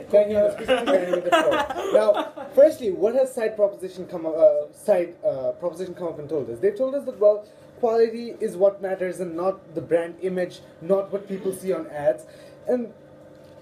Can you speak to the floor? Now, firstly, what has side proposition come up and told us? They've told us that, well, quality is what matters and not the brand image, not what people see on ads. And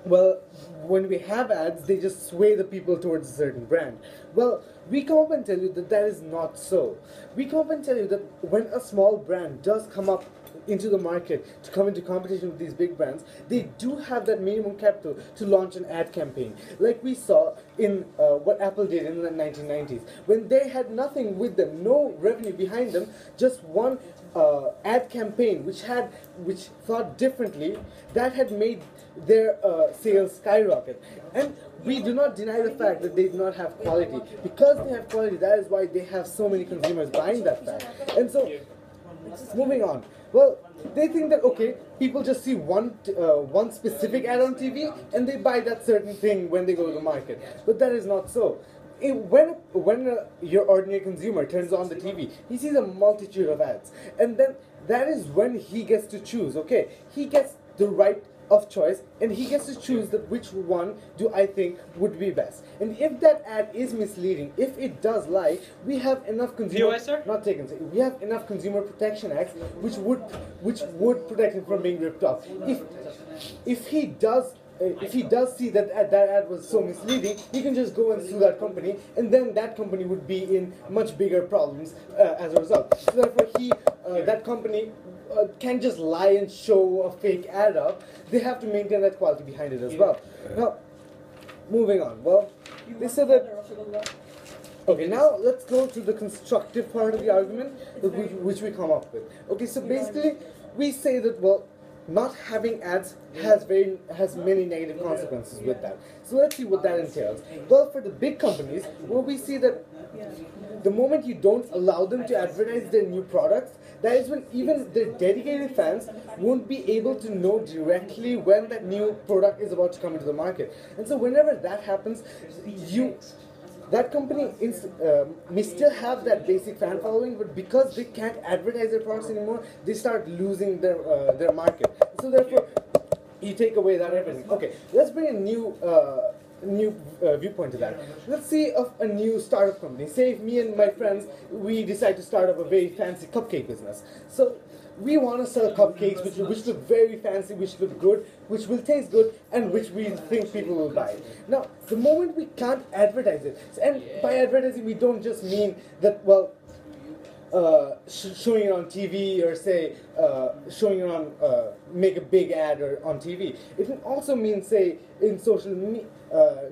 well, when we have ads, they just sway the people towards a certain brand. Well, we come up and tell you that that is not so. We come up and tell you that when a small brand does come up into the market to come into competition with these big brands, they do have that minimum capital to launch an ad campaign. Like we saw in what Apple did in the 1990s, when they had nothing with them, no revenue behind them, just one ad campaign which thought differently, that had made their sales skyrocket. And we do not deny the fact that they do not have quality. Because they have quality, that is why they have so many consumers buying that fact. And so, moving on. Well, they think that, okay, people just see one specific ad on TV and they buy that certain thing when they go to the market. But that is not so. When your ordinary consumer turns on the TV, he sees a multitude of ads. And then that is when he gets to choose, okay? He gets the right of choice and he gets to choose that which one do I think would be best. And if that ad is misleading, if it does lie, we have enough consumer we have enough consumer protection acts which would protect him from being ripped off. If he does see that that ad was so misleading, he can just go and sue that company, and then that company would be in much bigger problems as a result. So therefore, that company can't just lie and show a fake ad up. They have to maintain that quality behind it as well. Now, moving on. Well, they said that. Okay, now let's go to the constructive part of the argument, which we come up with. Okay, so basically, we say that, well, not having ads has many negative consequences with that. So let's see what that entails. Well, for the big companies, well, we see that the moment you don't allow them to advertise their new products, that is when even their dedicated fans won't be able to know directly when that new product is about to come into the market. And so whenever that happens, that company may still have that basic fan following, but because they can't advertise their products anymore, they start losing their market. So therefore, you take away that everything. Okay, let's bring a new viewpoint to that. Let's say of a new startup company. Say if me and my friends, we decide to start up a very fancy cupcake business. So we want to sell cupcakes which look very fancy, which look good, which will taste good, and which we think people will buy. Now, the moment we can't advertise it, and by advertising we don't just mean that, well, showing it on TV or say showing it on make a big ad or on TV. It can also mean, say, in social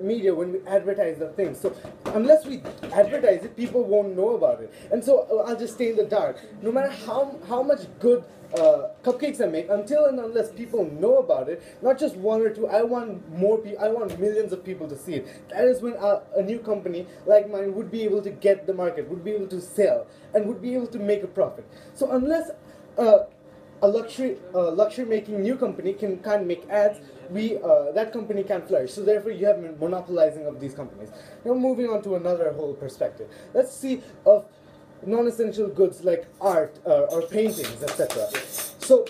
media when we advertise the thing. So unless we advertise it, people won't know about it. And so I'll just stay in the dark. No matter how much good cupcakes I make, until and unless people know about it, not just one or two, I want more people, I want millions of people to see it. That is when a new company like mine would be able to get the market, would be able to sell, and would be able to make a profit. So unless a luxury making new company can't make ads, that company can't flourish. So therefore you have monopolizing of these companies. Now moving on to another whole perspective. Let's see of non-essential goods like art or paintings, etc. So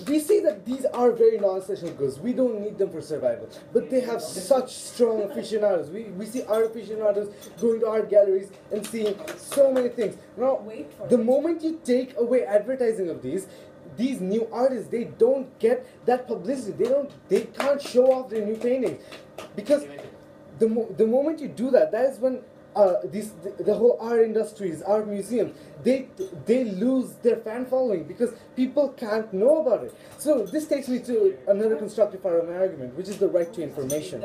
we see that these are very non-essential goods. We don't need them for survival, but they have such strong aficionados. We see art aficionados going to art galleries and seeing so many things. Now, the moment you take away advertising of these new artists, they don't get that publicity. They can't show off their new paintings, because the moment you do that, that is when the whole art industries, art museums, they lose their fan following because people can't know about it. So this takes me to another constructive part of my argument, which is the right to information.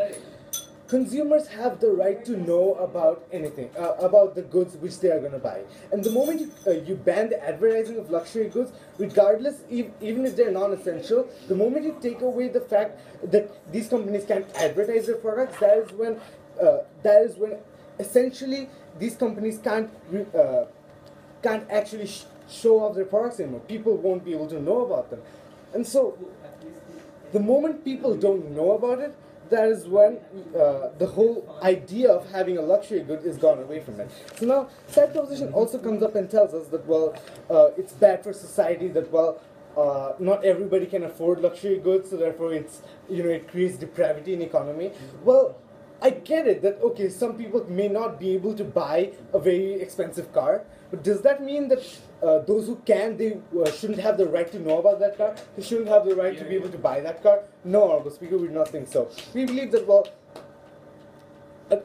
Consumers have the right to know about anything, about the goods which they are going to buy. And the moment you ban the advertising of luxury goods, regardless, even if they're non-essential, the moment you take away the fact that these companies can't advertise their products, that is when essentially these companies can't actually show off their products anymore. People won't be able to know about them. And so the moment people don't know about it, that is when the whole idea of having a luxury good is gone away from it. So now, side proposition also comes up and tells us that, well, it's bad for society, that, well, not everybody can afford luxury goods, so therefore it creates depravity in economy. Well, I get it that okay, some people may not be able to buy a very expensive car, but does that mean that those who can, they shouldn't have the right to know about that car? They shouldn't have the right to be able to buy that car? No, Honorable Speaker, we do not think so. We believe that, well,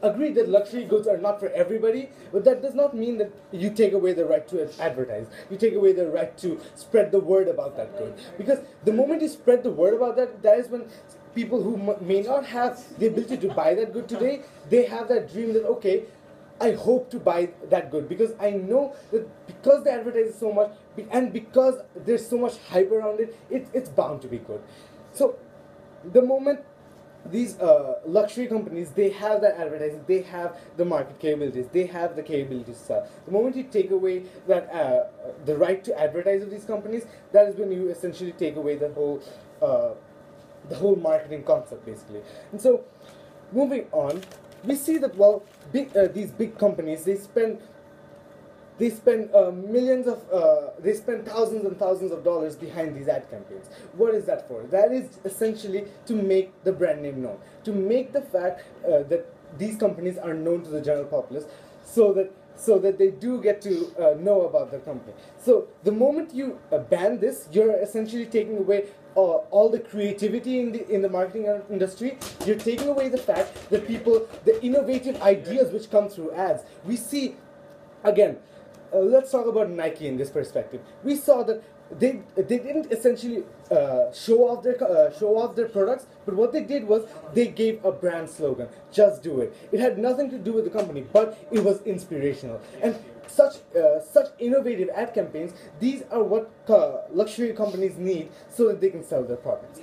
agree that luxury goods are not for everybody, but that does not mean that you take away the right to advertise. You take away the right to spread the word about that good. Because the moment you spread the word about that, that is when people who may not have the ability to buy that good today, they have that dream that, okay, I hope to buy that good because I know that because they advertise it so much and because there's so much hype around it, it's bound to be good. So the moment these luxury companies, they have that advertising, they have the market capabilities, they have the capabilities to sell. The moment you take away that the right to advertise of these companies, that is when you essentially take away the whole marketing concept, basically. And so, moving on, we see that, well, these big companies, they spend millions of, they spend thousands and thousands of dollars behind these ad campaigns. What is that for? That is essentially to make the brand name known, to make the fact that these companies are known to the general populace, so that they do get to know about the company. So the moment you ban this, you're essentially taking away all the creativity in the marketing industry. You're taking away the fact that the innovative ideas which come through ads. We see, again, let's talk about Nike in this perspective. We saw that they didn't essentially show off their products, but what they did was they gave a brand slogan: "Just do it." It had nothing to do with the company, but it was inspirational. And such innovative ad campaigns, these are what luxury companies need so that they can sell their products.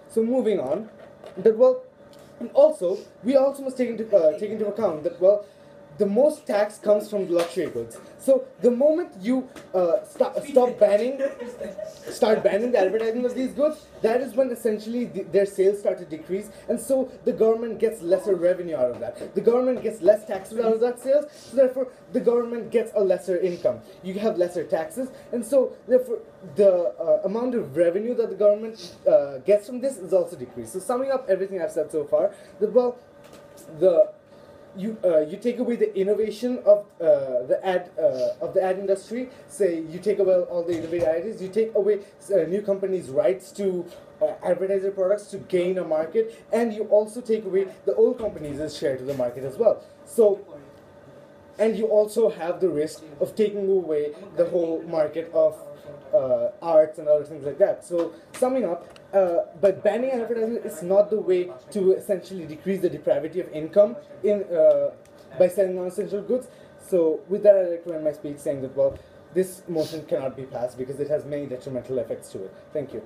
So moving on, that, well, and also we also must take into account that, well, the most tax comes from luxury goods. So the moment you start banning the advertising of these goods, that is when essentially their sales start to decrease, and so the government gets lesser revenue out of that. The government gets less taxes out of that sales, so therefore the government gets a lesser income. You have lesser taxes, and so therefore the amount of revenue that the government gets from this is also decreased. So summing up everything I've said so far, that, well, you take away the innovation of the ad industry. Say you take away all the innovative ideas. You take away new companies' rights to advertise their products to gain a market, and you also take away the old companies' share to the market as well. So, and you also have the risk of taking away the whole market of arts and other things like that. So, summing up, but banning advertising is not the way to essentially decrease the depravity of income by selling non-essential goods. So, with that, I'd like to end my speech saying that, well, this motion cannot be passed because it has many detrimental effects to it. Thank you.